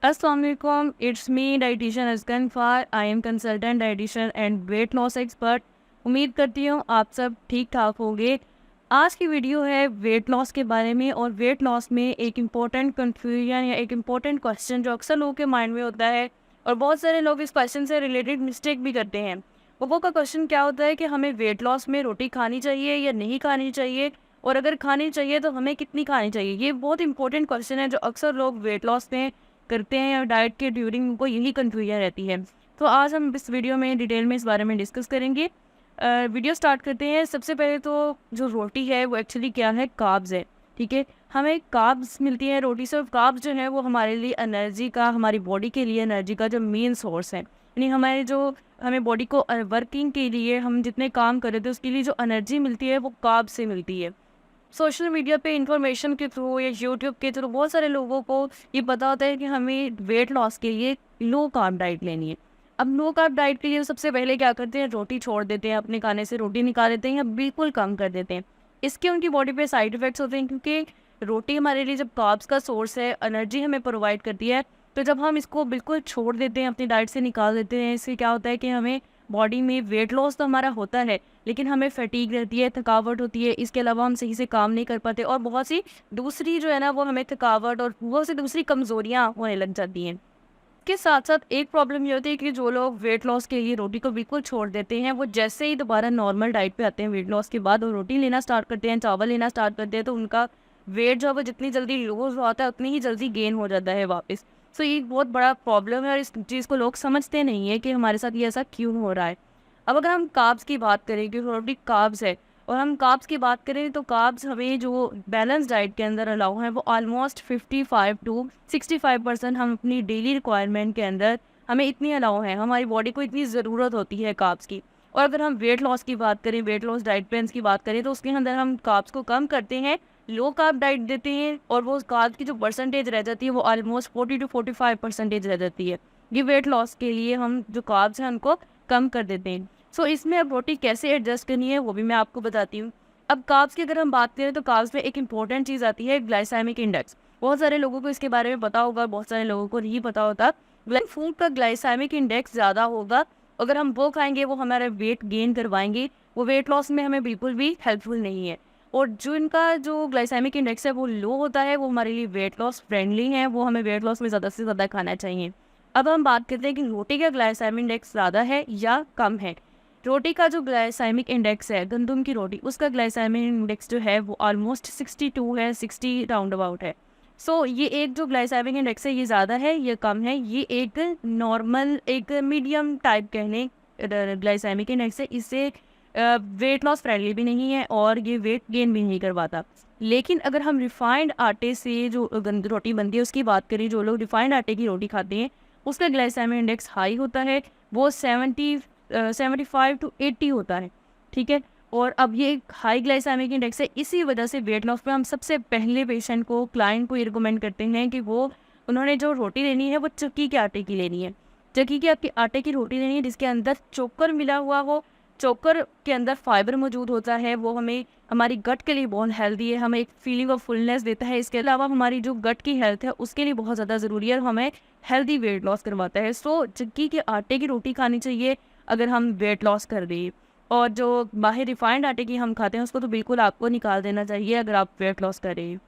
अस्सलाम वालेकुम, it's me dietitian अस्कन फार। I am consultant dietitian and weight loss expert. उम्मीद करती हूँ आप सब ठीक ठाक होंगे। आज की वीडियो है वेट लॉस के बारे में, और वेट लॉस में एक इम्पॉर्टेंट कन्फ्यूजन या एक इम्पॉर्टेंट क्वेश्चन जो अक्सर लोगों के माइंड में होता है, और बहुत सारे लोग इस क्वेश्चन से रिलेटेड मिस्टेक भी करते हैं। वो का क्वेश्चन क्या होता है कि हमें वेट लॉस में रोटी खानी चाहिए या नहीं खानी चाहिए, और अगर खानी चाहिए तो हमें कितनी खानी चाहिए। ये बहुत इंपॉर्टेंट क्वेश्चन है जो अक्सर लोग वेट लॉस में करते हैं, या डाइट के ड्यूरिंग उनको यही कन्फ्यूजन रहती है। तो आज हम इस वीडियो में डिटेल में इस बारे में डिस्कस करेंगे। वीडियो स्टार्ट करते हैं। सबसे पहले तो जो रोटी है वो एक्चुअली क्या है, कार्ब्स है। ठीक है, हमें कार्ब्स मिलती है रोटी से। कार्ब्स जो है वो हमारे लिए एनर्जी का, हमारी बॉडी के लिए एनर्जी का जो मेन सोर्स है, यानी हमारे जो हमें बॉडी को वर्किंग के लिए हम जितने काम कर रहे थे उसके लिए जो एनर्जी मिलती है वो कार्ब्स से मिलती है। सोशल मीडिया पे इंफॉर्मेशन के थ्रू या यूट्यूब के थ्रू बहुत सारे लोगों को ये पता होता है कि हमें वेट लॉस के लिए लो कार्ब डाइट लेनी है। अब लो कार्ब डाइट के लिए सबसे पहले क्या करते हैं, रोटी छोड़ देते हैं, अपने खाने से रोटी निकाल देते हैं या बिल्कुल कम कर देते हैं। इसके उनकी बॉडी पे साइड इफ़ेक्ट्स होते हैं, क्योंकि रोटी हमारे लिए जब कार्ब्स का सोर्स है, एनर्जी हमें प्रोवाइड करती है, तो जब हम इसको बिल्कुल छोड़ देते हैं, अपनी डाइट से निकाल देते हैं, इससे क्या होता है कि हमें बॉडी में वेट लॉस तो हमारा होता है, लेकिन हमें फटीग रहती है, थकावट होती है। इसके अलावा हम सही से काम नहीं कर पाते, और बहुत सी दूसरी जो है ना वो हमें थकावट और बहुत सी दूसरी कमज़ोरियाँ होने लग जाती हैं। के साथ साथ एक प्रॉब्लम ये होती है कि जो लोग वेट लॉस के लिए रोटी को बिल्कुल छोड़ देते हैं, वो जैसे ही दोबारा नॉर्मल डाइट पे आते हैं वेट लॉस के बाद, और रोटी लेना स्टार्ट करते हैं, चावल लेना स्टार्ट करते हैं, तो उनका वेट जो है वो जितनी जल्दी लूज होता है उतनी ही जल्दी गेन हो जाता है वापस। सो ये एक बहुत बड़ा प्रॉब्लम है, और इस चीज़ को लोग समझते नहीं है कि हमारे साथ ये ऐसा क्यों हो रहा है। अब अगर हम कार्ब्स की बात करें, कि ऑलरेडी कार्ब्स है, और हम कार्ब्स की बात करें तो कार्ब्स हमें जो बैलेंस डाइट के अंदर अलाउ है वो ऑलमोस्ट 55 to 65% हम अपनी डेली रिक्वायरमेंट के अंदर हमें इतनी अलाउ है, हमारी बॉडी को इतनी ज़रूरत होती है कार्ब्स की। और अगर हम वेट लॉस की बात करें, वेट लॉस डाइट प्लान्स की बात करें, तो उसके अंदर हम कार्ब्स को कम करते हैं, लो कार्ब डाइट देते हैं, और वो कार्ब की जो परसेंटेज रह जाती है वो ऑलमोस्ट 40 to 45% रह जाती है। ये वेट लॉस के लिए हम जो कार्ब्स हैं उनको कम कर देते हैं। सो इसमें अब रोटी कैसे एडजस्ट करनी है वो भी मैं आपको बताती हूँ। अब कार्ब्स की अगर हम बात करें तो कार्ब्स में एक इंपॉर्टेंट चीज़ आती है, ग्लाइसेमिक इंडेक्स। बहुत सारे लोगों को इसके बारे में पता होगा, बहुत सारे लोगों को नहीं पता होता। फूड का ग्लाइसेमिक इंडेक्स ज़्यादा होगा, अगर हम वो खाएंगे वो हमारा वेट गेन करवाएंगे, वो वेट लॉस में हमें बिल्कुल भी हेल्पफुल नहीं है। और जो इनका जो ग्लाइसेमिक इंडेक्स है वो लो होता है, वो हमारे लिए वेट लॉस फ्रेंडली है, वो हमें वेट लॉस में ज़्यादा से ज़्यादा खाना चाहिए। अब हम बात करते हैं कि रोटी का ग्लाइसेमिक इंडेक्स ज़्यादा है या कम है। रोटी का जो ग्लाइसेमिक इंडेक्स है, गंदम की रोटी, उसका ग्लाइसेमिक इंडेक्स जो है वो ऑलमोस्ट 62 है, 60 राउंड अबाउट है। सो ये एक जो ग्लाइसेमिक इंडेक्स है ये ज़्यादा है, ये कम है, ये एक नॉर्मल, एक मीडियम टाइप कहने ग्लाइसेमिक इंडेक्स है। इससे वेट लॉस फ्रेंडली भी नहीं है और ये वेट गेन भी नहीं करवाता। लेकिन अगर हम रिफाइंड आटे से जो रोटी बनती है उसकी बात करें, जो लोग रिफाइंड आटे की रोटी खाते हैं उसका ग्लाइसेमिक इंडेक्स हाई होता है, वो 75 to 80 होता है। ठीक है, और अब ये एक हाई ग्लाइसेमिक इंडेक्स है, इसी वजह से वेट लॉस में हम सबसे पहले पेशेंट को, क्लाइंट को ये रिकमेंड करते हैं कि वो उन्होंने जो रोटी लेनी है वो चक्की के आटे की लेनी है। चक्की के आटे की रोटी लेनी है जिसके अंदर चोकर मिला हुआ हो। चोकर के अंदर फाइबर मौजूद होता है, वो हमें हमारी गट के लिए बहुत हेल्दी है, हमें एक फीलिंग ऑफ फुलनेस देता है। इसके अलावा हमारी जो गट की हेल्थ है उसके लिए बहुत ज़्यादा ज़रूरी है और हमें हेल्दी वेट लॉस करवाता है। सो चक्की के आटे की रोटी खानी चाहिए अगर हम वेट लॉस कर दें। और जो बाहर रिफाइंड आटे की हम खाते हैं उसको तो बिल्कुल आपको निकाल देना चाहिए अगर आप वेट लॉस कर रहे हैं।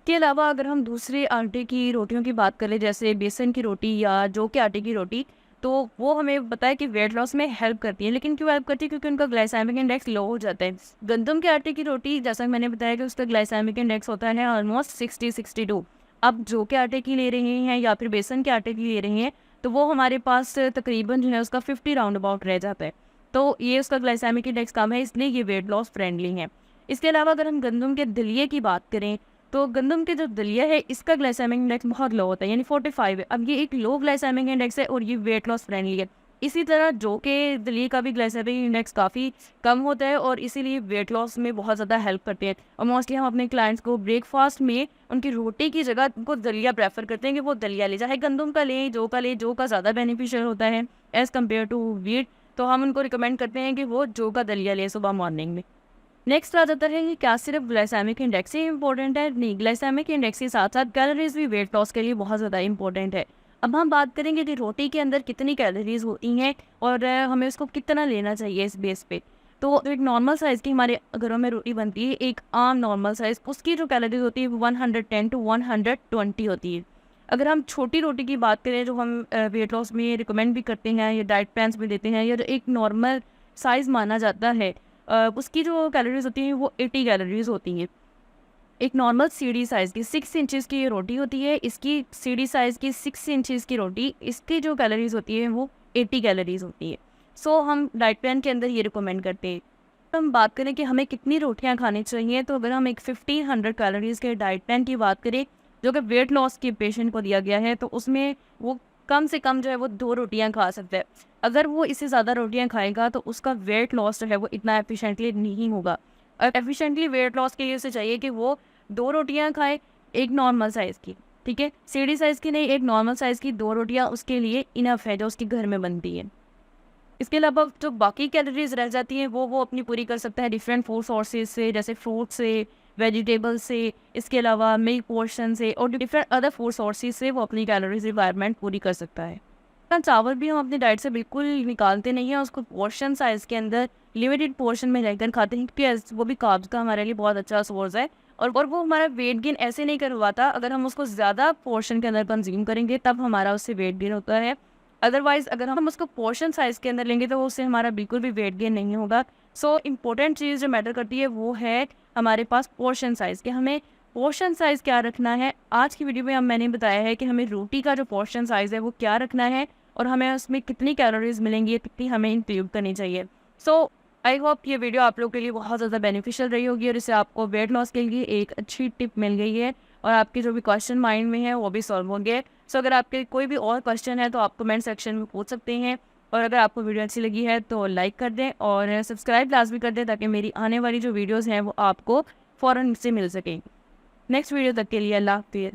के अलावा अगर हम दूसरे आटे की रोटियों की बात करें, जैसे बेसन की रोटी या जौ के आटे की रोटी, तो वो हमें पता है कि वेट लॉस में हेल्प करती है। लेकिन क्यों हेल्प करती है? क्योंकि उनका ग्लाइसेमिक इंडेक्स लो हो जाता है। गंदम के आटे की रोटी, जैसा कि मैंने बताया कि उसका ग्लाइसेमिक इंडेक्स होता है ऑलमोस्ट 60-62। अब जौ के आटे की ले रहे हैं या फिर बेसन के आटे की ले रहे हैं तो वो हमारे पास तकरीबन जो है उसका 50 राउंड अबाउट रह जाता है। तो ये उसका ग्लाइसेमिक इंडेक्स कम है, इसलिए ये वेट लॉस फ्रेंडली है। इसके अलावा अगर हम गंदम के दलिए की बात करें तो गंदम के जो दलिया है इसका ग्लाइसेमिक इंडेक्स बहुत लो होता है, यानी 45 है। अब ये एक लो ग्लाइसेमिक इंडेक्स है और ये वेट लॉस फ्रेंडली है। इसी तरह जौ के दलिए का भी ग्लाइसेमिक इंडेक्स काफ़ी कम होता है और इसीलिए वेट लॉस में बहुत ज़्यादा हेल्प करते हैं। और मोस्टली हम अपने क्लाइंट्स को ब्रेकफास्ट में उनकी रोटी की जगह उनको दलिया प्रेफर करते हैं कि वो दलिया ले, चाहे गंदम का लें, जौ का लें, जौ का ज़्यादा बेनिफिशियल होता है एज़ कम्पेयर टू वीट। तो हम उनको रिकमेंड करते हैं कि वो जौ का दलिया लें सुबह मॉर्निंग में। नेक्स्ट आ जाता है कि क्या सिर्फ ग्लाइसेमिक इंडेक्स ही इंपॉर्टेंट है? नहीं, ग्लाइसेमिक इंडेक्स के साथ साथ कैलोरीज भी वेट लॉस के लिए बहुत ज़्यादा इंपॉर्टेंट है। अब हम बात करेंगे कि रोटी के अंदर कितनी कैलोरीज होती हैं और हमें उसको कितना लेना चाहिए इस बेस पे। तो एक नॉर्मल साइज़ की हमारे घरों में रोटी बनती है, एक आम नॉर्मल साइज़, उसकी जो कैलोरीज होती है वो 110 टू 120 होती है। अगर हम छोटी रोटी की बात करें जो हम वेट लॉस में रिकमेंड भी करते हैं या डाइट प्लान्स में देते हैं, या जो एक नॉर्मल साइज़ माना जाता है, उसकी जो कैलोरीज होती हैं वो 80 कैलोरीज होती हैं। एक नॉर्मल सीढ़ी साइज़ की 6 इंचेस की ये रोटी होती है, इसकी सीढ़ी साइज़ की 6 इंचेस की रोटी, इसकी जो कैलोरीज होती है वो 80 कैलोरीज होती है। सो हम डाइट प्लान के अंदर ये रिकमेंड करते हैं। तो हम बात करें कि हमें कितनी रोटियां खानी चाहिए, तो अगर हम एक 1500 कैलोरीज के डाइट प्लान की बात करें जो कि वेट लॉस के पेशेंट को दिया गया है, तो उसमें वो कम से कम जो है वो 2 रोटियां खा सकता है। अगर वो इससे ज़्यादा रोटियां खाएगा तो उसका वेट लॉस जो है वो इतना एफिशिएंटली नहीं होगा। एफिशिएंटली वेट लॉस के लिए उसे चाहिए कि वो 2 रोटियां खाए, एक नॉर्मल साइज़ की, ठीक है, सीढ़ी साइज़ की नहीं, एक नॉर्मल साइज़ की 2 रोटियां उसके लिए इनफ है जो उसके घर में बनती है। इसके अलावा जो बाकी कैलोरीज रह जाती हैं वो अपनी पूरी कर सकता है डिफरेंट फूड सोर्सेज से, जैसे फ्रूट से, वेजिटेबल से, इसके अलावा मिल्क पोर्शन से और डिफरेंट अदर फूड सोर्सेज से वो अपनी कैलोरीज रिक्वायरमेंट पूरी कर सकता है। चावल भी हम अपनी डाइट से बिल्कुल निकालते नहीं हैं, उसको पोर्शन साइज़ के अंदर लिमिटेड पोर्शन में रहकर खाते हैं, क्योंकि वो भी कार्ब्स का हमारे लिए बहुत अच्छा सोर्स है और वो हमारा वेट गेन ऐसे नहीं करवाता। अगर हम उसको ज़्यादा पोर्शन के अंदर कंज्यूम करेंगे तब हमारा उससे वेट गेन होता है, अदरवाइज़ अगर हम उसको पोर्शन साइज़ के अंदर लेंगे तो उससे हमारा बिल्कुल भी वेट गेन नहीं होगा। सो इम्पोर्टेंट चीज़ जो मैटर करती है वो है हमारे पास पोर्शन साइज़, कि हमें पोर्शन साइज़ क्या रखना है। आज की वीडियो में मैंने बताया है कि हमें रोटी का जो पोर्शन साइज़ है वो क्या रखना है और हमें उसमें कितनी कैलोरीज मिलेंगी, कितनी हमें इंक्लूड करनी चाहिए। सो आई होप ये वीडियो आप लोग के लिए बहुत ज़्यादा बेनिफिशियल रही होगी और इससे आपको वेट लॉस के लिए एक अच्छी टिप मिल गई है और आपके जो भी क्वेश्चन माइंड में है वो भी सॉल्व हो गए। सो अगर आपके कोई भी और क्वेश्चन है तो आप कमेंट सेक्शन में पूछ सकते हैं और अगर आपको वीडियो अच्छी लगी है तो लाइक कर दें और सब्सक्राइब लाजमी कर दें ताकि मेरी आने वाली जो वीडियोज़ हैं वो आपको फ़ौरन से मिल सकें। नेक्स्ट वीडियो तक के लिए अल्लाह हाफ़िज़।